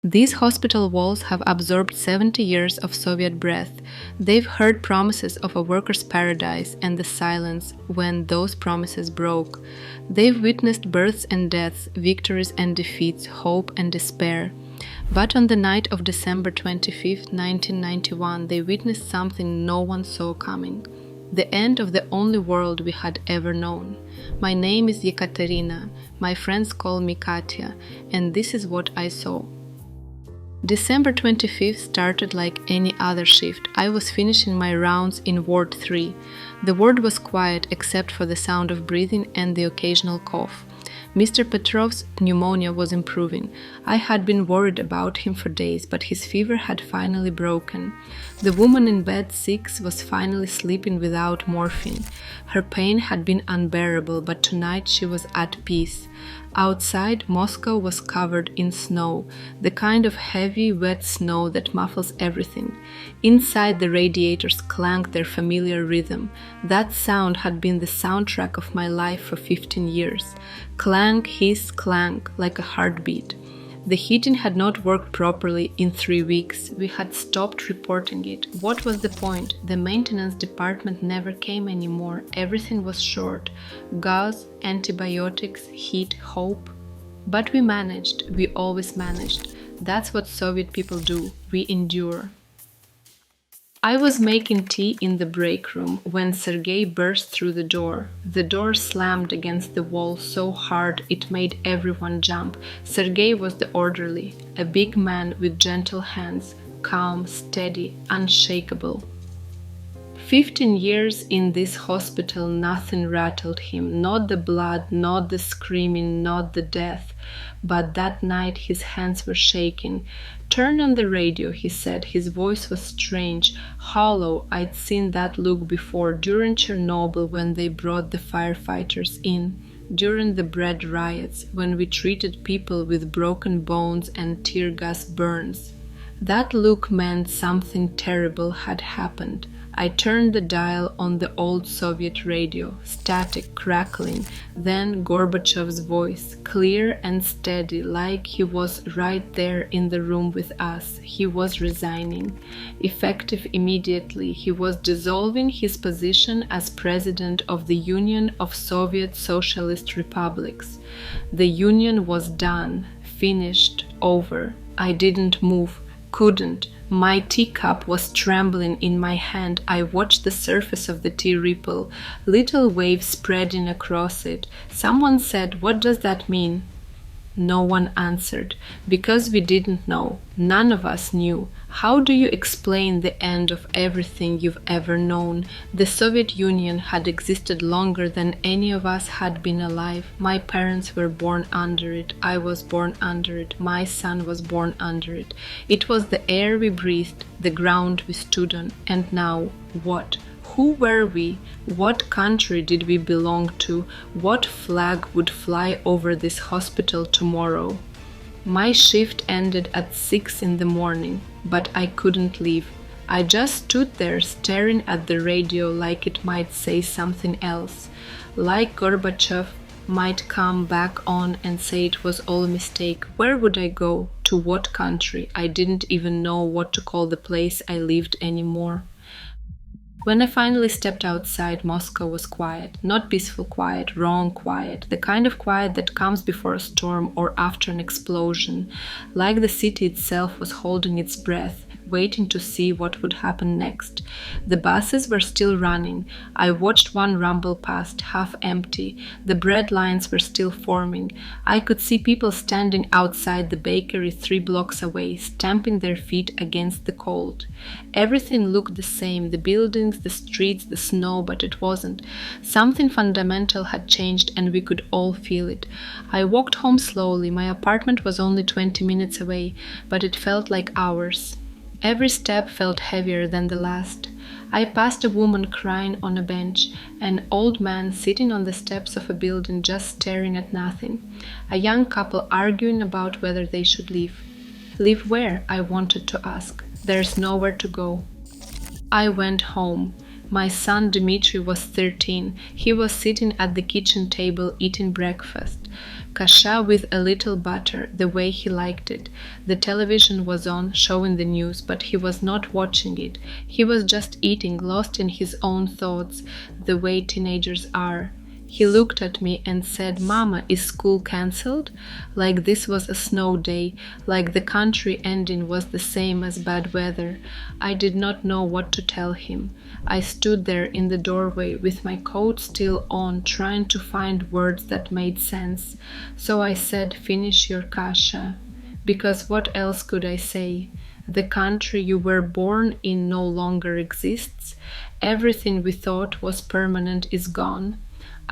These hospital walls have absorbed 70 years of Soviet breath. They've heard promises of a workers' paradise and the silence when those promises broke. They've witnessed births and deaths, victories and defeats, hope and despair. But on the night of December 25, 1991, they witnessed something no one saw coming. The end of the only world we had ever known. My name is Ekaterina, my friends call me Katya, and this is what I saw. December 25th started like any other shift. I was finishing my rounds in Ward 3. The ward was quiet except for the sound of breathing and the occasional cough. Mr. Petrov's pneumonia was improving. I had been worried about him for days, but his fever had finally broken. The woman in bed 6 was finally sleeping without morphine. Her pain had been unbearable, but tonight she was at peace. Outside, Moscow was covered in snow, the kind of heavy, wet snow that muffles everything. Inside, the radiators clanked their familiar rhythm. That sound had been the soundtrack of my life for 15 years. Clank, hiss, clank, like a heartbeat. The heating had not worked properly in 3 weeks. We had stopped reporting it. What was the point? The maintenance department never came anymore. Everything was short. Gas, antibiotics, heat, hope. But we managed. We always managed. That's what Soviet people do. We endure. I was making tea in the break room when Sergei burst through the door. The door slammed against the wall so hard it made everyone jump. Sergei was the orderly, a big man with gentle hands, calm, steady, unshakable. 15 years in this hospital, nothing rattled him, not the blood, not the screaming, not the death. But that night his hands were shaking. "Turn on the radio," he said. His voice was strange, hollow. I'd seen that look before, during Chernobyl when they brought the firefighters in, during the bread riots, when we treated people with broken bones and tear gas burns. That look meant something terrible had happened. I turned the dial on the old Soviet radio, static, crackling, then Gorbachev's voice, clear and steady, like he was right there in the room with us. He was resigning. Effective immediately, he was dissolving his position as president of the Union of Soviet Socialist Republics. The union was done, finished, over. I didn't move. Couldn't. My teacup was trembling in my hand. I watched the surface of the tea ripple, little waves spreading across it. Someone said, "What does that mean?" No one answered, because we didn't know. None of us knew. How do you explain the end of everything you've ever known? The Soviet Union had existed longer than any of us had been alive. My parents were born under it. I was born under it. My son was born under it. It was the air we breathed, the ground we stood on. And now, what? Who were we? What country did we belong to? What flag would fly over this hospital tomorrow? My shift ended at 6 in the morning, but I couldn't leave. I just stood there staring at the radio like it might say something else. Like Gorbachev might come back on and say it was all a mistake. Where would I go? To what country? I didn't even know what to call the place I lived anymore. When I finally stepped outside, Moscow was quiet. Not peaceful quiet, wrong quiet. The kind of quiet that comes before a storm or after an explosion. Like the city itself was holding its breath, waiting to see what would happen next. The buses were still running. I watched one rumble past, half empty. The bread lines were still forming. I could see people standing outside the bakery 3 blocks away, stamping their feet against the cold. Everything looked the same, the buildings, the streets, the snow, but it wasn't. Something fundamental had changed and we could all feel it. I walked home slowly. My apartment was only 20 minutes away, but it felt like hours. Every step felt heavier than the last. I passed a woman crying on a bench, an old man sitting on the steps of a building just staring at nothing, a young couple arguing about whether they should leave. Leave where? I wanted to ask. There's nowhere to go. I went home. My son Dmitry was 13. He was sitting at the kitchen table eating breakfast. Kasha with a little butter, the way he liked it. The television was on, showing the news, but he was not watching it. He was just eating, lost in his own thoughts, the way teenagers are. He looked at me and said, "Mama, is school cancelled?" Like this was a snow day, like the country ending was the same as bad weather. I did not know what to tell him. I stood there in the doorway with my coat still on, trying to find words that made sense. So I said, "Finish your kasha." Because what else could I say? The country you were born in no longer exists. Everything we thought was permanent is gone.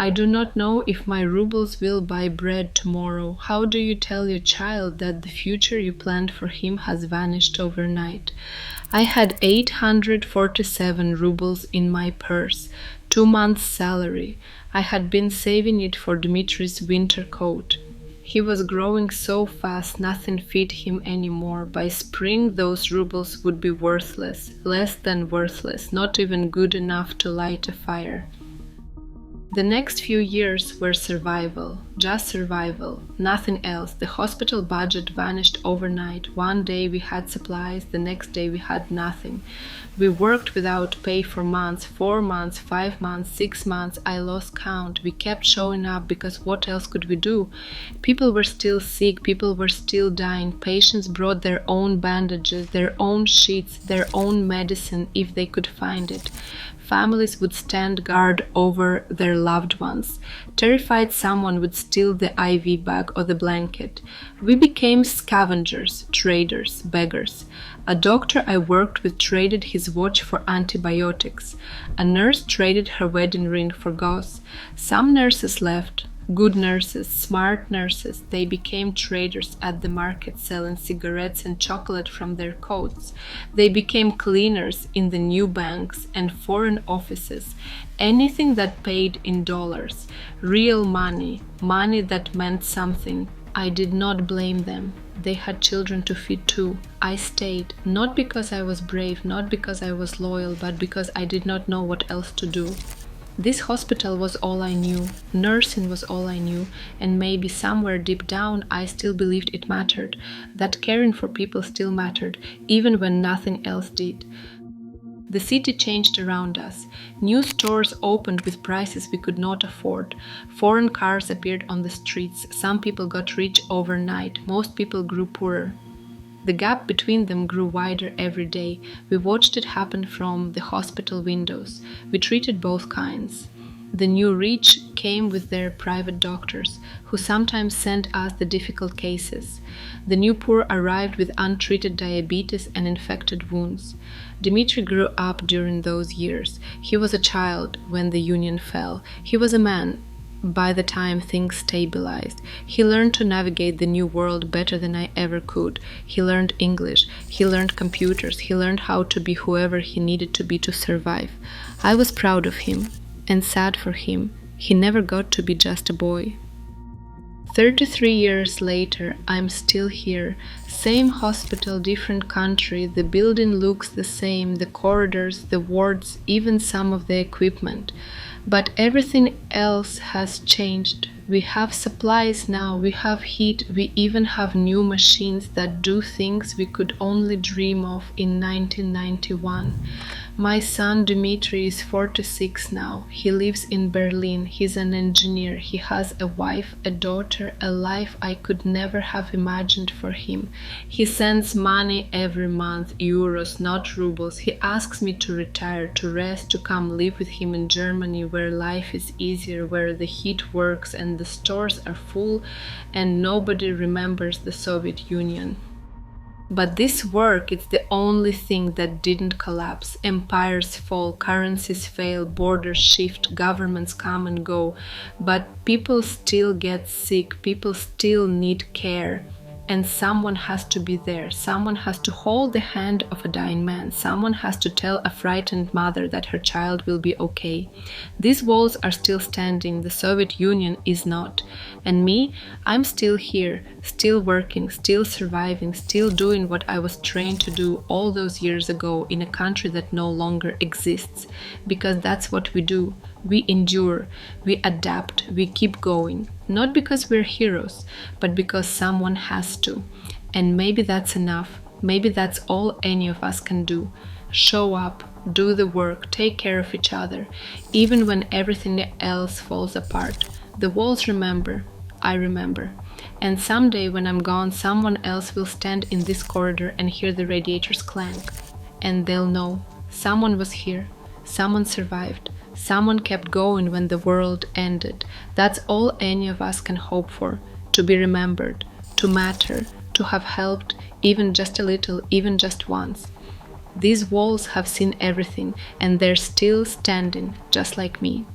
I do not know if my rubles will buy bread tomorrow. How do you tell your child that the future you planned for him has vanished overnight? I had 847 rubles in my purse, 2 months' salary. I had been saving it for Dmitri's winter coat. He was growing so fast nothing fit him anymore. By spring those rubles would be worthless, less than worthless, not even good enough to light a fire. The next few years were survival, just survival, nothing else. The hospital budget vanished overnight. One day we had supplies, the next day we had nothing. We worked without pay for months, 4 months, 5 months, 6 months. I lost count. We kept showing up because what else could we do? People were still sick, people were still dying. Patients brought their own bandages, their own sheets, their own medicine if they could find it. Families would stand guard over their loved ones. Terrified someone would steal the IV bag or the blanket. We became scavengers, traders, beggars. A doctor I worked with traded his watch for antibiotics. A nurse traded her wedding ring for gauze. Some nurses left. Good nurses, smart nurses, they became traders at the market selling cigarettes and chocolate from their coats. They became cleaners in the new banks and foreign offices. Anything that paid in dollars, real money, money that meant something. I did not blame them. They had children to feed too. I stayed, not because I was brave, not because I was loyal, but because I did not know what else to do. This hospital was all I knew, nursing was all I knew, and maybe somewhere deep down I still believed it mattered, that caring for people still mattered, even when nothing else did. The city changed around us. New stores opened with prices we could not afford. Foreign cars appeared on the streets. Some people got rich overnight. Most people grew poorer. The gap between them grew wider every day. We watched it happen from the hospital windows. We treated both kinds. The new rich came with their private doctors, who sometimes sent us the difficult cases. The new poor arrived with untreated diabetes and infected wounds. Dmitri grew up during those years. He was a child when the Union fell. He was a man by the time things stabilized. He learned to navigate the new world better than I ever could. He learned English, he learned computers, he learned how to be whoever he needed to be to survive. I was proud of him and sad for him. He never got to be just a boy. 33 years later, I'm still here. Same hospital, different country. The building looks the same, the corridors, the wards, even some of the equipment. But everything else has changed. We have supplies now, we have heat, we even have new machines that do things we could only dream of in 1991. My son Dmitry is 46 now. He lives in Berlin. He's an engineer. He has a wife, a daughter, a life I could never have imagined for him. He sends money every month, euros, not rubles. He asks me to retire, to rest, to come live with him in Germany, where life is easier, where the heat works and the stores are full and nobody remembers the Soviet Union. But this work is the only thing that didn't collapse. Empires fall, currencies fail, borders shift, governments come and go. But people still get sick, people still need care. And someone has to be there. Someone has to hold the hand of a dying man. Someone has to tell a frightened mother that her child will be okay. These walls are still standing. The Soviet Union is not. And me, I'm still here, still working, still surviving, still doing what I was trained to do all those years ago in a country that no longer exists. Because that's what we do. We endure, we adapt, we keep going. Not because we're heroes, but because someone has to. And maybe that's enough. Maybe that's all any of us can do. Show up, do the work, take care of each other, even when everything else falls apart. The walls remember, I remember. And someday when I'm gone, someone else will stand in this corridor and hear the radiators clank. And they'll know someone was here, someone survived, someone kept going when the world ended. That's all any of us can hope for, to be remembered, to matter, to have helped, even just a little, even just once. These walls have seen everything, and they're still standing, just like me.